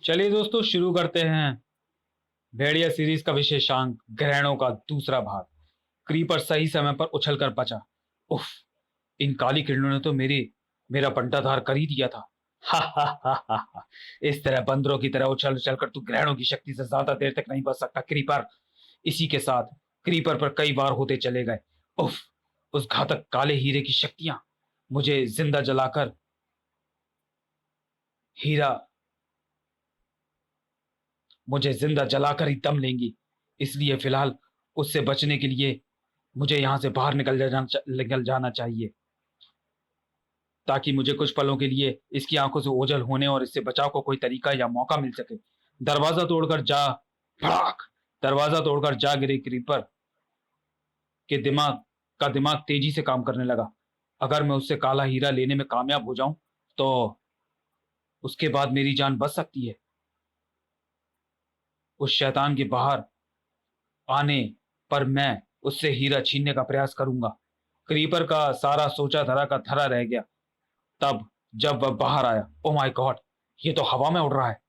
चलिए दोस्तों, शुरू करते हैं भेड़िया सीरीज का विशेषांक ग्रहणों का दूसरा भाग। क्रीपर सही समय पर उछलकर बचा। उफ, इन काली किरणों ने तो मेरा पंटाधार कर ही दिया था। हा हा हा हा हा। इस तरह बंदरों की तरह उछल उछल कर तू ग्रहणों की शक्ति से ज्यादा देर तक नहीं बच सकता क्रीपर। इसी के साथ क्रीपर पर कई बार होते चले गए। उफ, उस घातक काले हीरे की शक्तियां मुझे जिंदा जलाकर हीरा मुझे जिंदा जलाकर ही दम लेंगी। इसलिए फिलहाल उससे बचने के लिए मुझे यहां से बाहर निकल जाना चाहिए, ताकि मुझे कुछ पलों के लिए इसकी आंखों से ओझल होने और इससे बचाव को कोई तरीका या मौका मिल सके। दरवाजा तोड़कर जा भड़ाक दरवाजा तोड़कर जा गिरे क्रीपर के दिमाग तेजी से काम करने लगा। अगर मैं उससे काला हीरा लेने में कामयाब हो जाऊं तो उसके बाद मेरी जान बच सकती है। उस शैतान के बाहर आने पर मैं उससे हीरा छीनने का प्रयास करूंगा। क्रीपर का सारा सोचा धरा का धरा रह गया। तब जब वह बाहर आया, ओ माय गॉड, ये तो हवा में उड़ रहा है।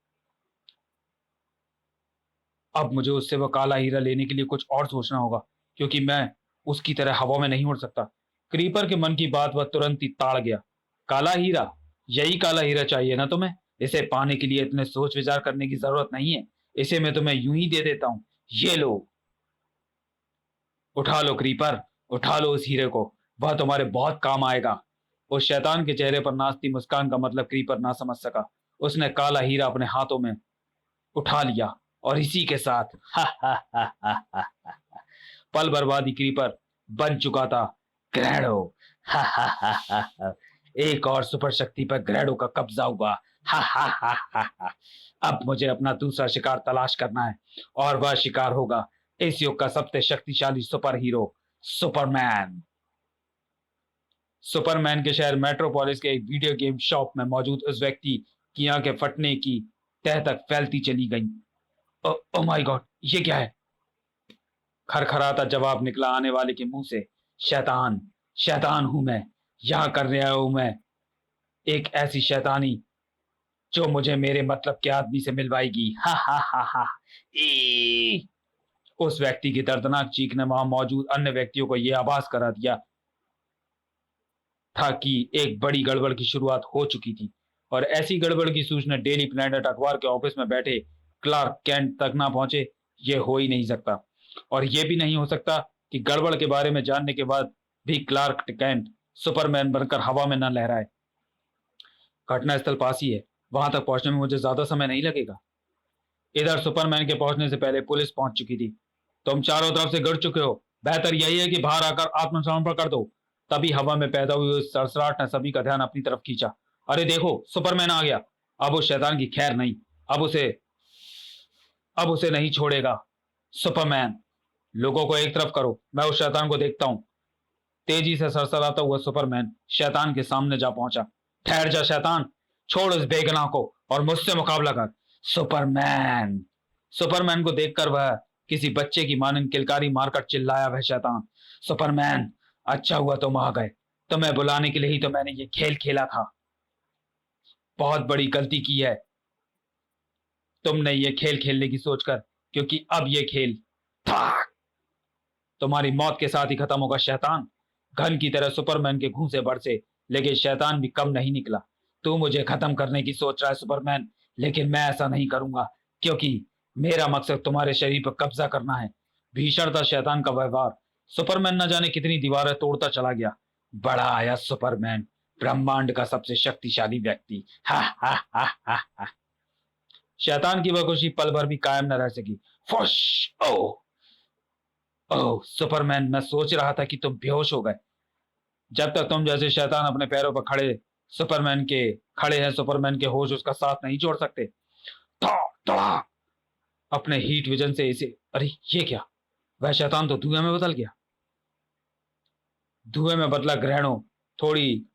अब मुझे उससे वह काला हीरा लेने के लिए कुछ और सोचना होगा, क्योंकि मैं उसकी तरह हवा में नहीं उड़ सकता। क्रीपर के मन की बात वह तुरंत ही ताड़ गया। काला हीरा, यही काला हीरा चाहिए ना तुम्हें? इसे पाने के लिए इतने सोच विचार करने की जरूरत नहीं है। इसे मैं तुम्हें यूं ही दे देता हूं। ये लो, उठा लो क्रीपर, उठा लो उस हीरे को। वह तुम्हारे बहुत काम आएगा। उस शैतान के चेहरे पर नाचती मुस्कान का मतलब क्रीपर ना समझ सका। उसने काला हीरा अपने हाथों में उठा लिया और इसी के साथ हा हा हा हा हा हा, पल बर्बादी क्रीपर बन चुका था ग्रैडो। हा हा हा हा हा। एक और सुपर शक्ति पर ग्रैडो का कब्जा हुआ। हा हा हा हा हा। अब मुझे अपना दूसरा शिकार तलाश करना है, और वह शिकार होगा इस युग का सबसे शक्तिशाली सुपर हीरो, सुपरमैन। सुपरमैन के शहर मेट्रोपोलिस के एक वीडियो गेम शॉप में मौजूद उस व्यक्ति की आंखें फटने की तह तक फैलती चली गईं। ओ, ओ माय गॉड, ये क्या है? खरखराता जवाब निकला आने वाले के मुंह से। शैतान, शैतान हूं मैं। यहां करने आया हूं मैं एक ऐसी शैतानी जो मुझे मेरे मतलब के आदमी से मिलवाएगी। हा हा हा हा। ई! उस व्यक्ति की दर्दनाक चीख ने वहां मौजूद अन्य व्यक्तियों को यह आभास करा दिया था कि एक बड़ी गड़बड़ की शुरुआत हो चुकी थी। और ऐसी गड़बड़ की सूचना डेली प्लैनेट अखबार के ऑफिस में बैठे क्लार्क कैंट तक ना पहुंचे, ये हो ही नहीं सकता। और यह भी नहीं हो सकता कि गड़बड़ के बारे में जानने के बाद भी क्लार्क कैंट सुपरमैन बनकर हवा में न लहराए। घटनास्थल पास ही है, वहां तक पहुंचने में मुझे ज्यादा समय नहीं लगेगा। इधर सुपरमैन के पहुंचने से पहले पुलिस पहुंच चुकी थी। तुम चारों तरफ से गिर चुके हो, बेहतर यही है कि बाहर आकर आत्मसमर्पण कर दो। तभी हवा में पैदा हुई उस सरसराहट ने सभी का ध्यान अपनी तरफ खींचा। अरे देखो, सुपरमैन आ गया। अब उस शैतान की खैर नहीं। अब उसे अब उसे नहीं छोड़ेगा सुपरमैन। लोगों को एक तरफ करो, मैं उस शैतान को देखता हूं। तेजी से सरसराता हुआ सुपरमैन शैतान के सामने जा पहुंचा। ठहर जा शैतान, छोड़ उस बेगनाह को और मुझसे मुकाबला कर। सुपरमैन सुपरमैन को देखकर वह किसी बच्चे की मानन किलकारी मारकर चिल्लाया वह शैतान। सुपरमैन, अच्छा हुआ तुम आ गए। तुम्हें बुलाने के लिए ही तो मैंने ये खेल खेला था। बहुत बड़ी गलती की है तुमने ये खेल खेलने की सोचकर, क्योंकि अब ये खेल था तुम्हारी मौत के साथ ही खत्म होगा शैतान। घन की तरह सुपरमैन के घूंसे बरसे, लेकिन शैतान भी कम नहीं निकला। तू मुझे खत्म करने की सोच रहा है सुपरमैन, लेकिन मैं ऐसा नहीं करूंगा, क्योंकि मेरा मकसद तुम्हारे शरीर पर कब्जा करना है। भीषण था शैतान का व्यवहार। सुपरमैन न जाने कितनी दीवारें तोड़ता चला गया। बड़ा आया सुपरमैन, ब्रह्मांड का सबसे शक्तिशाली व्यक्ति। हा हा हा हा हा। शैतान की वह खुशी पल भर भी कायम न रह सकी। फुश! ओ, ओह सुपरमैन, मैं सोच रहा था कि तुम बेहोश हो गए। जब तक तुम जैसे शैतान अपने पैरों पर खड़े हैं, सुपरमैन के होश उसका साथ नहीं छोड़ सकते। था तड़ा अपने हीट विजन से इसे, अरे ये क्या? वह शैतान तो धुएं में बदल गया। धुएं में बदला ग्रहणों थोड़ी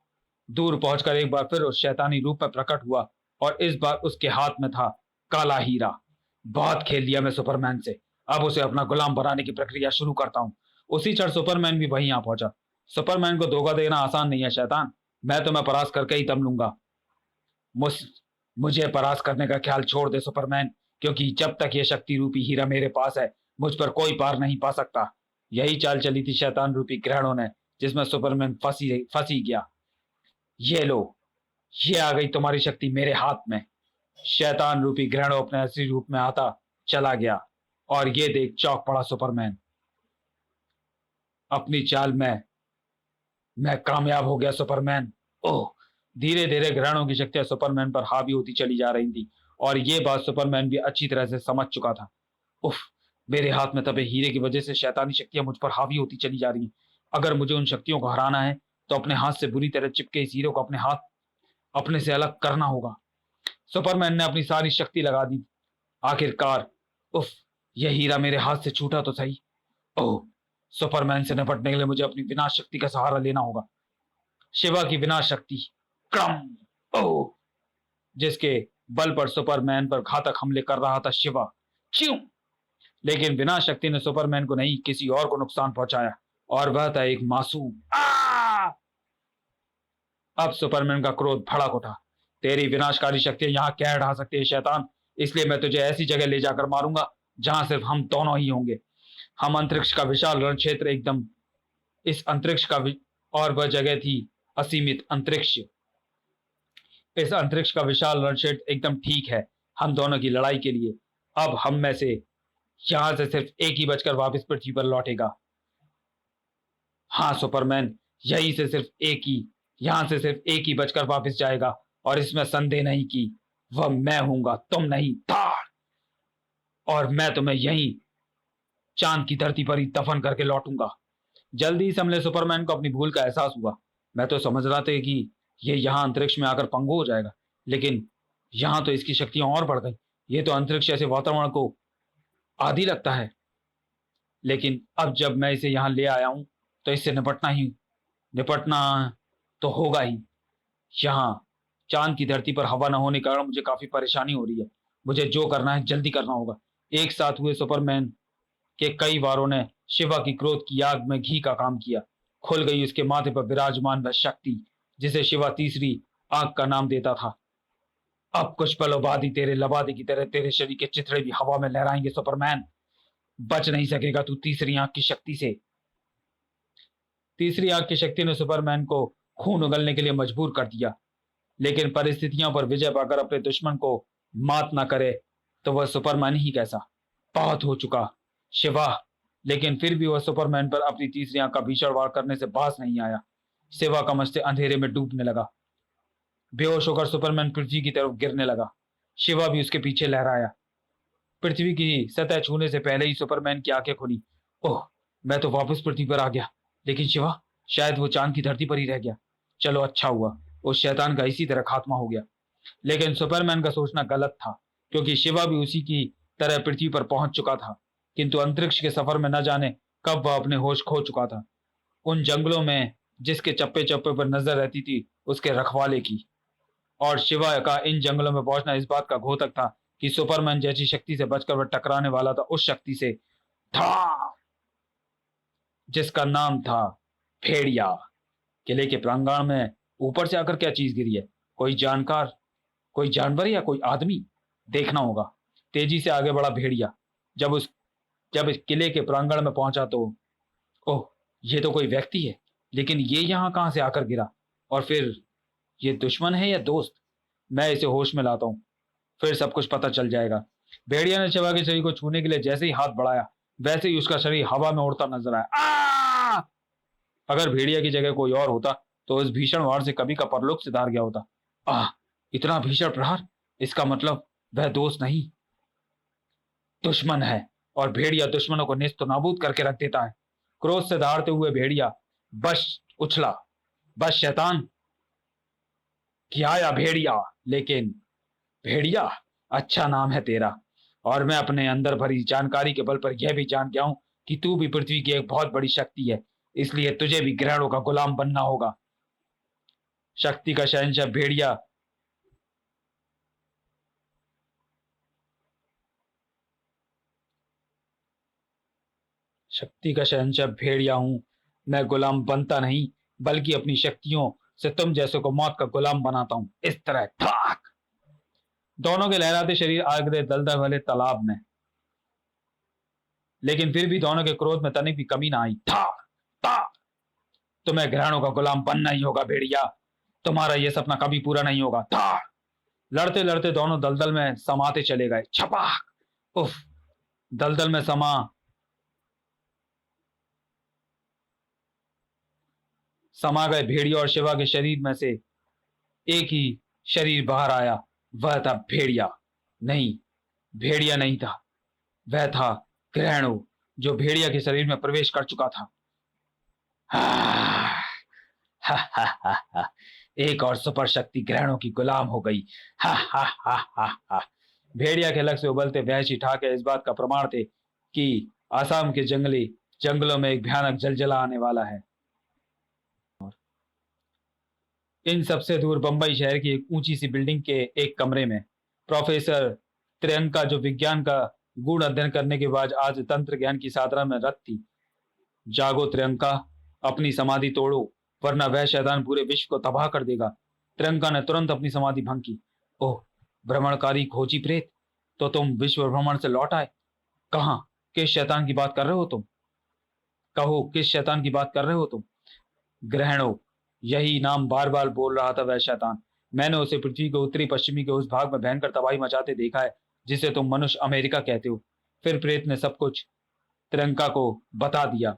दूर पहुंचकर एक बार फिर उस शैतानी रूप में प्रकट हुआ, और इस बार उसके हाथ में था काला हीरा। बहुत खेल लिया मैं सुपरमैन से। अब उसे अपना गुलाम बनाने की प्रक्रिया शुरू करता हूं। उसी क्षण सुपरमैन भी वहीं आ पहुंचा। सुपरमैन को धोखा देना आसान नहीं है शैतान। मैं तुम्हें परास्त करके ही दम लूंगा। मुझ मुझे परास्त करने का ख्याल छोड़ दे सुपरमैन, क्योंकि जब तक ये शक्ति रूपी हीरा मेरे पास है, मुझ पर कोई पार नहीं पा सकता। यही चाल चली थी शैतान रूपी ग्रहणों ने, जिसमें सुपरमैन फंसी फंसी गया। ये लो, ये आ गई तुम्हारी शक्ति मेरे हाथ में। शैतान रूपी ग्रहणों अपने असली रूप में आता चला गया, और ये देख चौंक पड़ा सुपरमैन। अपनी चाल में मैं कामयाब हो गया सुपरमैन। ओह! धीरे धीरे ग्रहणों की शक्तियां सुपरमैन पर हावी होती चली जा रही थी, और ये बात सुपरमैन भी अच्छी तरह से समझ चुका था। उफ! मेरे हाथ में तबे हीरे की वजह से शैतानी शक्तियां मुझ पर हावी होती चली जा रही हैं। अगर मुझे उन शक्तियों को हराना है, तो अपने हाथ से बुरी तरह चिपके इस हीरे को अपने से अलग करना होगा। सुपरमैन ने अपनी सारी शक्ति लगा दी। आखिरकार, उफ! यह हीरा मेरे हाथ से छूटा तो सही। ओह! सुपरमैन से निपटने के लिए मुझे अपनी विनाश शक्ति का सहारा लेना होगा। शिवा की विनाश शक्ति। क्रम! ओह! जिसके बल पर सुपरमैन पर घातक हमले कर रहा था शिवा। च्यों! लेकिन विनाश शक्ति ने सुपरमैन को नहीं, किसी और को नुकसान पहुंचाया, और वह था एक मासूम। अब सुपरमैन का क्रोध भड़क उठा। तेरी विनाशकारी शक्ति यहाँ क्या ढा सकती है शैतान, इसलिए मैं तुझे ऐसी जगह ले जाकर मारूंगा जहां सिर्फ हम दोनों ही होंगे। हम अंतरिक्ष का विशाल रण क्षेत्र एकदम इस अंतरिक्ष का और वह जगह थी असीमित अंतरिक्ष। इस अंतरिक्ष का विशाल रण क्षेत्र एकदम ठीक है हम दोनों की लड़ाई के लिए। अब हम में से यहां से सिर्फ एक ही बचकर वापस पृथ्वी पर लौटेगा। हाँ सुपरमैन, यही से सिर्फ एक ही यहां से सिर्फ एक ही बचकर वापस जाएगा, और इसमें संदेह नहीं कि वह मैं हूंगा, तुम नहीं। धाड़! और मैं तुम्हें यहीं चांद की धरती पर ही दफन करके लौटूंगा। जल्दी ही संभले सुपरमैन को अपनी भूल का एहसास हुआ। मैं तो समझ रहा था कि ये यहाँ अंतरिक्ष में आकर पंगु हो जाएगा, लेकिन यहाँ तो इसकी शक्तियां और बढ़ गई। ये तो अंतरिक्ष ऐसे वातावरण को आदि लगता है। लेकिन अब जब मैं इसे यहाँ ले आया हूं, तो इससे निपटना तो होगा ही। यहाँ चांद की धरती पर हवा न होने के कारण मुझे काफी परेशानी हो रही है। मुझे जो करना है जल्दी करना होगा। एक साथ हुए सुपरमैन के कई वारों ने शिवा की क्रोध की आग में घी का काम किया। खुल गई उसके माथे पर विराजमान वह शक्ति, जिसे शिवा तीसरी आंख का नाम देता था। अब कुछ पलों बाद ही तेरे लबादे की तरह तेरे शरीर के चिथड़े भी हवा में लहराएंगे सुपरमैन। बच नहीं सकेगा तू तीसरी आंख की शक्ति से। तीसरी आंख की शक्ति ने सुपरमैन को खून उगलने के लिए मजबूर कर दिया, लेकिन परिस्थितियों पर विजय पाकर अपने दुश्मन को मात ना करे तो वह सुपरमैन ही कैसा। बहुत हो चुका शिवा, लेकिन फिर भी वह सुपरमैन पर अपनी तीसरी आंख का भीषण वार करने से बाज नहीं आया। शिवा का मस्तिष्क अंधेरे में डूबने लगा। बेहोश होकर सुपरमैन पृथ्वी की तरफ गिरने लगा। शिवा भी उसके पीछे लहराया। पृथ्वी की सतह छूने से पहले ही सुपरमैन की आंखें खुली। ओह! मैं तो वापस पृथ्वी पर आ गया, लेकिन शिवा शायद वो चांद की धरती पर ही रह गया। चलो अच्छा हुआ, उस शैतान का इसी तरह खात्मा हो गया। लेकिन सुपरमैन का सोचना गलत था, क्योंकि शिवा भी उसी की तरह पृथ्वी पर पहुंच चुका था, किंतु अंतरिक्ष के सफर में न जाने कब वह अपने होश खो चुका था। उन जंगलों में जिसके चप्पे चप्पे पर नजर रहती थी उसके रखवाले की। और शिवा का इन जंगलों में पहुंचना इस बात का घोतक था कि सुपरमैन जैसी शक्ति से बचकर वह टकराने वाला था उस शक्ति से था जिसका नाम था भेड़िया। किले के प्रांगण में ऊपर से आकर क्या चीज गिरी है? कोई जानवर या कोई आदमी? देखना होगा। तेजी से आगे बढ़ा भेड़िया। जब इस किले के प्रांगण में पहुंचा तो ओह, ये तो कोई व्यक्ति है, लेकिन ये यहाँ कहां से आकर गिरा? और फिर ये दुश्मन है या दोस्त? मैं इसे होश में लाता हूं, फिर सब कुछ पता चल जाएगा। भेड़िया ने शिवा के शरीर को छूने के लिए जैसे ही हाथ बढ़ाया, वैसे ही उसका शरीर हवा में उड़ता नजर आया। अगर भेड़िया की जगह कोई और होता तो इस भीषण वार से कभी का परलोक सिधार गया होता। आह! इतना भीषण प्रहार! इसका मतलब वह दोस्त नहीं, दुश्मन है। और भेड़िया दुश्मनों को नेस्त नाबूद करके रख देता है। क्रोध से दहाड़ते हुए भेड़िया बस उछला। बस शैतान कि आया भेड़िया। लेकिन भेड़िया, अच्छा नाम है तेरा। और मैं अपने अंदर भरी जानकारी के बल पर यह भी जान गया हूं कि तू भी पृथ्वी की एक बहुत बड़ी शक्ति है, इसलिए तुझे भी ग्रहणों का गुलाम बनना होगा। शक्ति का शहंशाह भेड़िया शक्ति का शहंशाह भेड़िया हूं। मैं गुलाम बनता नहीं, बल्कि अपनी शक्तियों से तुम जैसे को मौत का गुलाम बनाता हूं। इस तरह ठाक दोनों के लहराते शरीर आ गिरे दलदल वाले तालाब में, लेकिन फिर भी दोनों के क्रोध में तनिक भी कमी ना आई। था था तुम्हें ग्रहणों का गुलाम बनना ही होगा भेड़िया, तुम्हारा यह सपना कभी पूरा नहीं होगा। था लड़ते लड़ते दोनों दलदल में समाते चले गए। छपाक उफ, दलदल में समा गए भेड़िया और शिवा के शरीर में से एक ही शरीर बाहर आया। वह था भेड़िया नहीं, भेड़िया नहीं था, वह था ग्रहणो, जो भेड़िया के शरीर में प्रवेश कर चुका था। हा हा हा हा, एक और सुपर शक्ति ग्रहणों की गुलाम हो गई। हा हा हा हा हा। भेड़िया के अलग से उबलते वहशी ठाके इस बात का प्रमाण थे कि आसाम के जंगलों में एक भयानक जलजला आने वाला है। इन सबसे दूर बंबई शहर की एक ऊंची सी बिल्डिंग के एक कमरे में प्रोफेसर त्रियंका, जो विज्ञान का गूढ़ अध्ययन करने के बाद आज तंत्र ज्ञान की साधना में रत थी। जागो त्रियंका, अपनी समाधि तोड़ो, वरना वह शैतान पूरे विश्व को तबाह कर देगा। त्रियंका ने तुरंत अपनी समाधि भंग की। ओह, भ्रमणकारी खोजी प्रेत, तो तुम विश्व भ्रमण से लौट आए? कहां? किस शैतान की बात कर रहे हो तुम? कहो, किस शैतान की बात कर रहे हो तुम? ग्रहणो, यही नाम बार बार बोल रहा था वह शैतान। मैंने उसे पृथ्वी के उत्तरी पश्चिमी के उस भाग में भयंकर तबाही मचाते देखा है जिसे तुम मनुष्य अमेरिका कहते हो। फिर प्रेत ने सब कुछ त्रियंका को बता दिया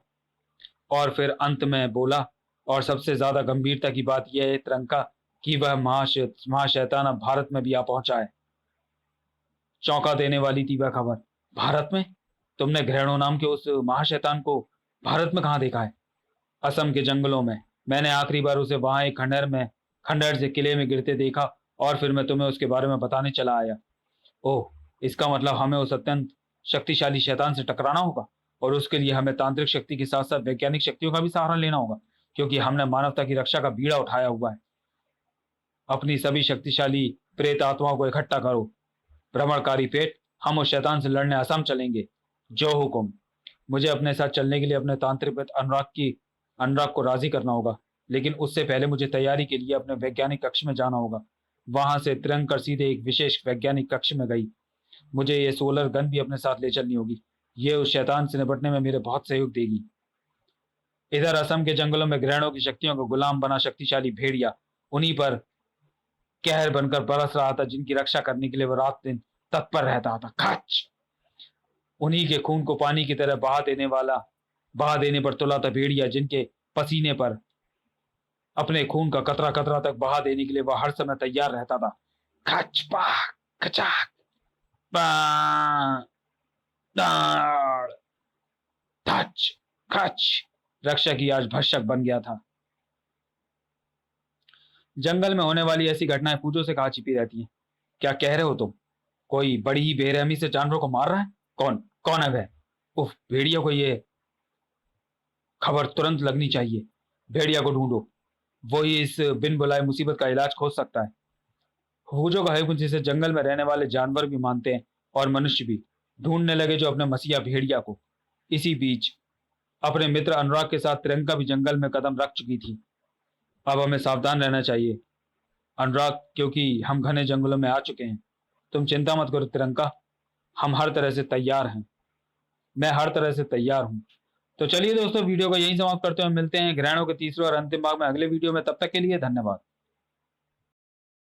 और फिर अंत में बोला, और सबसे ज्यादा गंभीरता की बात यह है त्रियंका कि वह महाशैतान अब भारत में भी आ पहुंचा है। चौंका देने वाली थी वह खबर। भारत में? तुमने ग्रहणों नाम के उस महाशैतान को भारत में कहां देखा है? असम के जंगलों में। मैंने आखिरी बार उसे वहां एक खंडहर से किले में गिरते देखा, और फिर मैं तुम्हें उसके बारे में बताने चला आया। ओह, इसका मतलब हमें उस अत्यंत शक्तिशाली शैतान से टकराना होगा, और उसके लिए हमें तांत्रिक शक्ति के साथ साथ वैज्ञानिक शक्तियों का भी सहारा लेना होगा, क्योंकि हमने मानवता की रक्षा का बीड़ा उठाया हुआ है। अपनी सभी शक्तिशाली प्रेत आत्माओं को इकट्ठा करो। भ्रमणकारी पेट, हम उस शैतान से लड़ने असम चलेंगे। जो हुकुम। मुझे अपने साथ चलने के लिए अपने तांत्रिक पेट अनुराग को राजी करना होगा, लेकिन उससे पहले मुझे तैयारी के लिए अपने वैज्ञानिक कक्ष में जाना होगा। वहां से त्रियंकर सीधे एक विशेष वैज्ञानिक कक्ष में गई। मुझे ये सोलर गन भी अपने साथ ले चलनी होगी, ये उस शैतान से निपटने में मेरे बहुत सहयोग देगी। इधर असम के जंगलों में ग्रहणों की शक्तियों को गुलाम बना शक्तिशाली भेड़िया उन्हीं पर कहर बनकर बरस रहा था, जिनकी रक्षा करने के लिए वो रात दिन तत्पर रहता था। खच! उन्हीं के खून को पानी की तरह बहा देने पर तुला था भेड़िया, जिनके पसीने पर अपने खून का कतरा कतरा तक बहा देने के लिए वह हर समय तैयार रहता था। खच पाक खचाक खच खच। रक्षा की आज भक्षक बन गया था। जंगल में होने वाली ऐसी घटनाएं पूजो से कहाँ छिपी रहती हैं? क्या कह रहे हो तुम? कोई बड़ी ही बेरहमी से जानवरों को मार रहा है? कौन कौन है वह? उफ, भेड़िया को ये खबर तुरंत लगनी चाहिए। भेड़िया को ढूंढो, वो ही इस बिन बुलाए मुसीबत का इलाज खोज सकता है। हुजो का है जिसे जंगल में रहने वाले जानवर भी मानते हैं और मनुष्य भी। ढूंढने लगे जो अपने मसीहा भेड़िया को। इसी बीच अपने मित्र अनुराग के साथ त्रियंका भी जंगल में कदम रख चुकी थी। अब हमें सावधान रहना चाहिए अनुराग, क्योंकि हम घने जंगलों में आ चुके हैं। तुम चिंता मत करो त्रियंका, हम हर तरह से तैयार हैं। मैं हर तरह से तैयार हूं। तो चलिए दोस्तों, वीडियो को यहीं समाप्त करते हुए मिलते हैं ग्रहणों के तीसरे और अंतिम भाग में अगले वीडियो में। तब तक के लिए धन्यवाद।